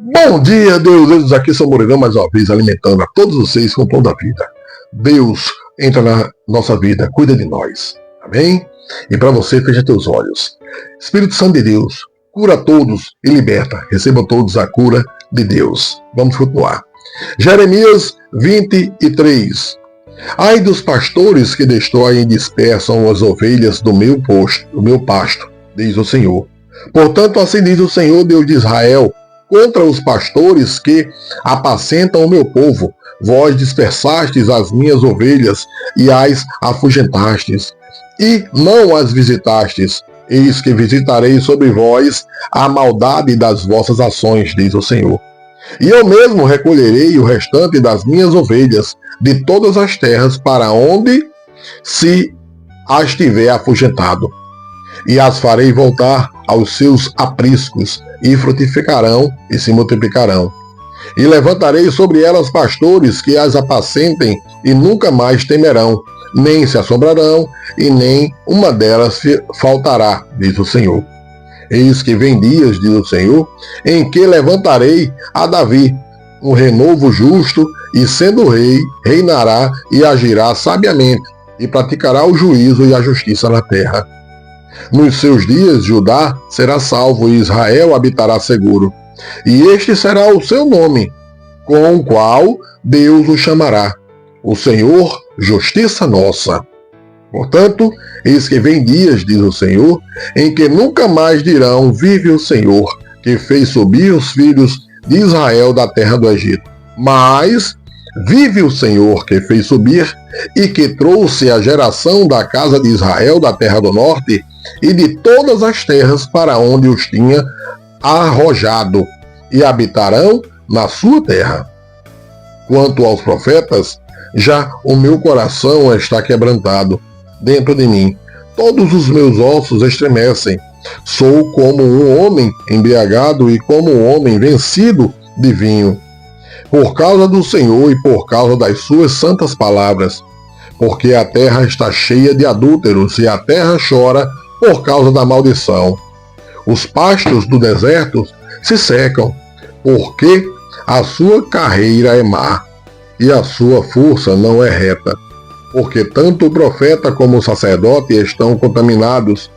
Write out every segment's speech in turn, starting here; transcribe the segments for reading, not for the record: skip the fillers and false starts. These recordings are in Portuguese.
Bom dia, Deus! Aqui são Moreirão mais uma vez, alimentando a todos vocês com o pão da vida. Deus entra na nossa vida, cuida de nós. Amém? E para você, fecha teus olhos. Espírito Santo de Deus, cura todos e liberta. Recebam todos a cura de Deus. Vamos continuar. Jeremias 23. Ai dos pastores que destroem e dispersam as ovelhas do meu pasto, diz o Senhor. Portanto, assim diz o Senhor, Deus de Israel, contra os pastores que apacentam o meu povo. Vós dispersastes as minhas ovelhas e as afugentastes, e não as visitastes. Eis que visitarei sobre vós a maldade das vossas ações, diz o Senhor. E eu mesmo recolherei o restante das minhas ovelhas de todas as terras para onde se as tiver afugentado, e as farei voltar aos seus apriscos, e frutificarão e se multiplicarão. E levantarei sobre elas pastores que as apacentem, e nunca mais temerão, nem se assombrarão, e nem uma delas faltará, diz o Senhor. Eis que vem dias, diz o Senhor, em que levantarei a Davi um renovo justo, e sendo rei, reinará e agirá sabiamente, e praticará o juízo e a justiça na terra. Nos seus dias, Judá será salvo e Israel habitará seguro. E este será o seu nome, com o qual Deus o chamará: o Senhor, justiça nossa. Portanto, eis que vem dias, diz o Senhor, em que nunca mais dirão: vive o Senhor, que fez subir os filhos de Israel da terra do Egito. Mas vive o Senhor, que fez subir e que trouxe a geração da casa de Israel da terra do norte e de todas as terras para onde os tinha arrojado, e habitarão na sua terra. Quanto aos profetas, já o meu coração está quebrantado dentro de mim. Todos os meus ossos estremecem. Sou como um homem embriagado e como um homem vencido de vinho. Por causa do Senhor e por causa das suas santas palavras. Porque a terra está cheia de adúlteros e a terra chora por causa da maldição. Os pastos do deserto se secam, porque a sua carreira é má, e a sua força não é reta. Porque tanto o profeta como o sacerdote estão contaminados.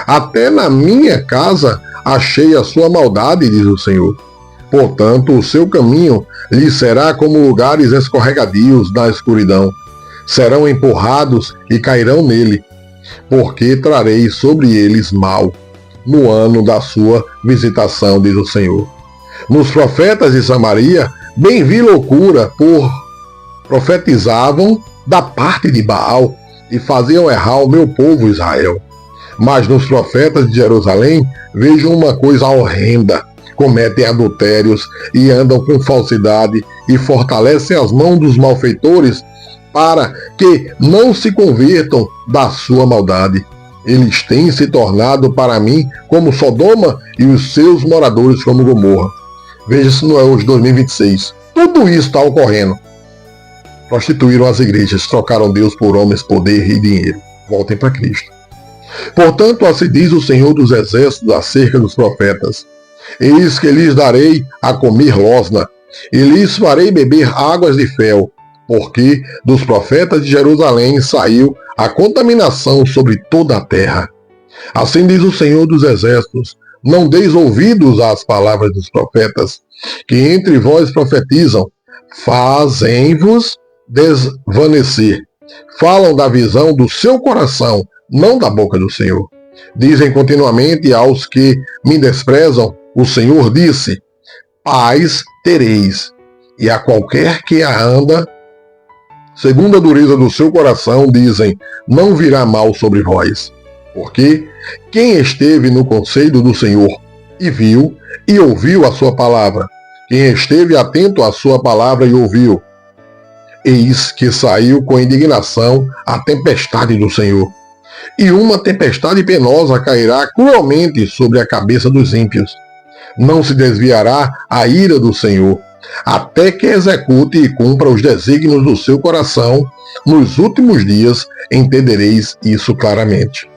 Até na minha casa achei a sua maldade, diz o Senhor. Portanto, o seu caminho lhe será como lugares escorregadios na escuridão. Serão empurrados e cairão nele, porque trarei sobre eles mal, no ano da sua visitação, diz o Senhor. Nos profetas de Samaria, bem vi loucura, profetizavam da parte de Baal, e faziam errar o meu povo Israel. Mas nos profetas de Jerusalém, vejo uma coisa horrenda. Cometem adultérios e andam com falsidade, e fortalecem as mãos dos malfeitores, para que não se convertam da sua maldade. Eles têm se tornado para mim como Sodoma e os seus moradores como Gomorra. Veja se não é hoje 2026. Tudo isso está ocorrendo. Prostituíram as igrejas, trocaram Deus por homens, poder e dinheiro. Voltem para Cristo. Portanto, assim diz o Senhor dos Exércitos acerca dos profetas: eis que lhes darei a comer losna, e lhes farei beber águas de fel, porque dos profetas de Jerusalém saiu a contaminação sobre toda a terra. Assim diz o Senhor dos Exércitos: não deis ouvidos às palavras dos profetas, que entre vós profetizam, fazem-vos desvanecer. Falam da visão do seu coração, não da boca do Senhor. Dizem continuamente aos que me desprezam: o Senhor disse, paz tereis. E a qualquer que a anda segundo a dureza do seu coração, dizem, não virá mal sobre vós. Porque quem esteve no conselho do Senhor e viu e ouviu a sua palavra, quem esteve atento à sua palavra e ouviu, eis que saiu com indignação a tempestade do Senhor. E uma tempestade penosa cairá cruelmente sobre a cabeça dos ímpios. Não se desviará a ira do Senhor, até que execute e cumpra os desígnios do seu coração. Nos últimos dias entendereis isso claramente.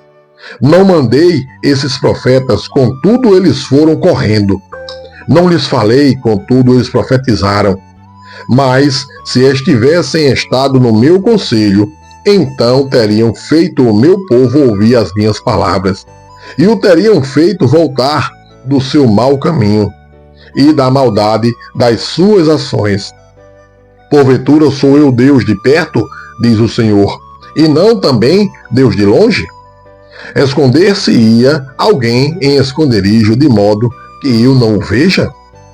Não mandei esses profetas, contudo eles foram correndo. Não lhes falei, contudo eles profetizaram. Mas, se estivessem estado no meu conselho, então teriam feito o meu povo ouvir as minhas palavras, e o teriam feito voltar do seu mau caminho e da maldade das suas ações. Porventura sou eu Deus de perto, diz o Senhor, e não também Deus de longe? Esconder-se-ia alguém em esconderijo, de modo que eu não o veja?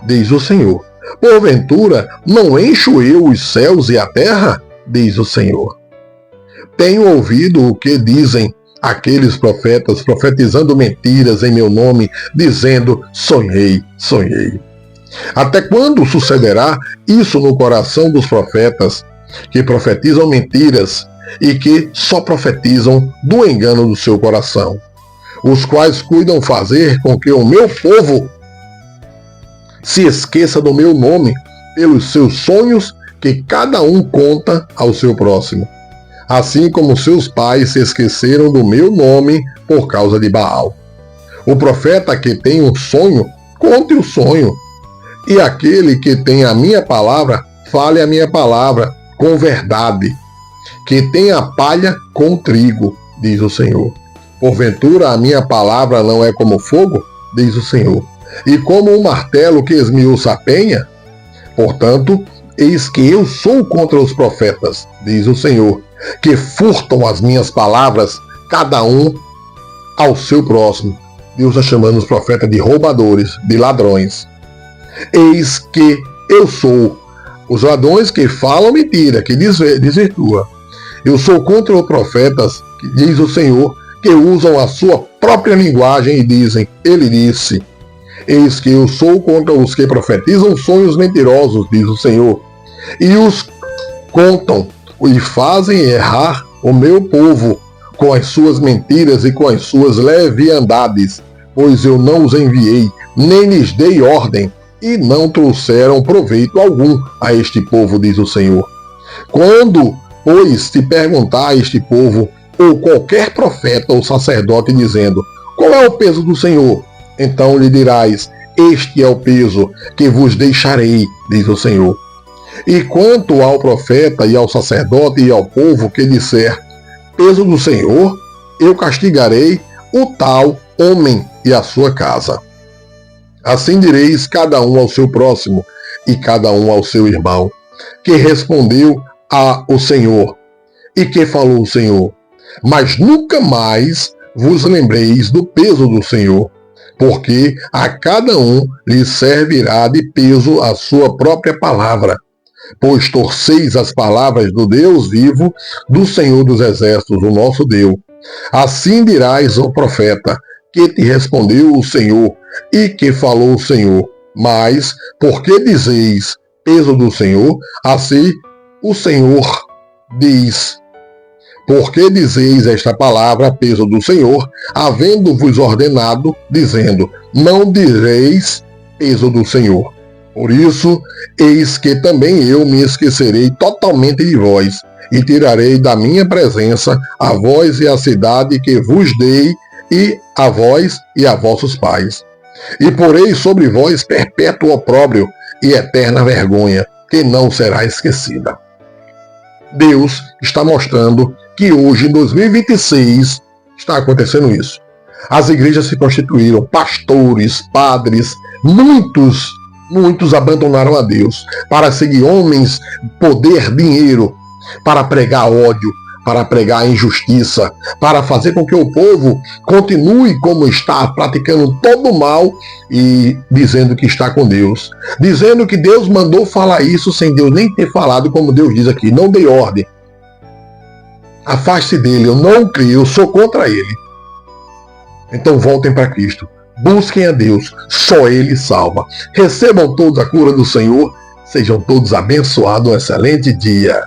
Diz o Senhor. Porventura não encho eu os céus e a terra? Diz o Senhor. Tenho ouvido o que dizem aqueles profetas, profetizando mentiras em meu nome, dizendo: sonhei, sonhei. Até quando sucederá isso no coração dos profetas, que profetizam mentiras e que só profetizam do engano do seu coração, os quais cuidam fazer com que o meu povo se esqueça do meu nome pelos seus sonhos que cada um conta ao seu próximo, assim como seus pais se esqueceram do meu nome por causa de Baal. O profeta que tem um sonho, conte o sonho, e aquele que tem a minha palavra, fale a minha palavra com verdade, que tem a palha com trigo, diz o Senhor. Porventura a minha palavra não é como fogo, diz o Senhor, e como um martelo que esmiuça a penha? Portanto, eis que eu sou contra os profetas, diz o Senhor, que furtam as minhas palavras, cada um ao seu próximo. Deus está chamando os profetas de roubadores, de ladrões. Eis que eu sou os ladrões que falam mentira, que desvirtua. Eu sou contra os profetas, diz o Senhor, que usam a sua própria linguagem e dizem: ele disse. Eis que eu sou contra os que profetizam sonhos mentirosos, diz o Senhor, e os contam e fazem errar o meu povo com as suas mentiras e com as suas leviandades, pois eu não os enviei, nem lhes dei ordem, e não trouxeram proveito algum a este povo, diz o Senhor. Quando, pois, te perguntar a este povo, ou qualquer profeta ou sacerdote, dizendo: qual é o peso do Senhor? Então lhe dirás: este é o peso que vos deixarei, diz o Senhor. E quanto ao profeta e ao sacerdote e ao povo que disser: peso do Senhor, eu castigarei o tal homem e a sua casa. Assim direis cada um ao seu próximo e cada um ao seu irmão, que respondeu ao Senhor e que falou o Senhor. Mas nunca mais vos lembreis do peso do Senhor, porque a cada um lhe servirá de peso a sua própria palavra. Pois torceis as palavras do Deus vivo, do Senhor dos Exércitos, o nosso Deus. Assim dirás ao profeta, que te respondeu o Senhor, e que falou o Senhor. Mas, porque dizeis peso do Senhor, assim o Senhor diz: porque dizeis esta palavra, peso do Senhor, havendo-vos ordenado, dizendo: não direis peso do Senhor. Por isso, eis que também eu me esquecerei totalmente de vós, e tirarei da minha presença a vós e a cidade que vos dei, e a vós e a vossos pais. E porei sobre vós perpétuo opróbrio e eterna vergonha, que não será esquecida. Deus está mostrando que hoje, em 2026, está acontecendo isso. As igrejas se constituíram, pastores, padres, muitos abandonaram a Deus para seguir homens, poder, dinheiro, para pregar ódio, para pregar injustiça, para fazer com que o povo continue como está, praticando todo o mal e dizendo que está com Deus. Dizendo que Deus mandou falar isso sem Deus nem ter falado, como Deus diz aqui: não dei ordem. Afaste dele, eu não creio, eu sou contra ele. Então voltem para Cristo. Busquem a Deus, só Ele salva. Recebam todos a cura do Senhor, sejam todos abençoados, um excelente dia.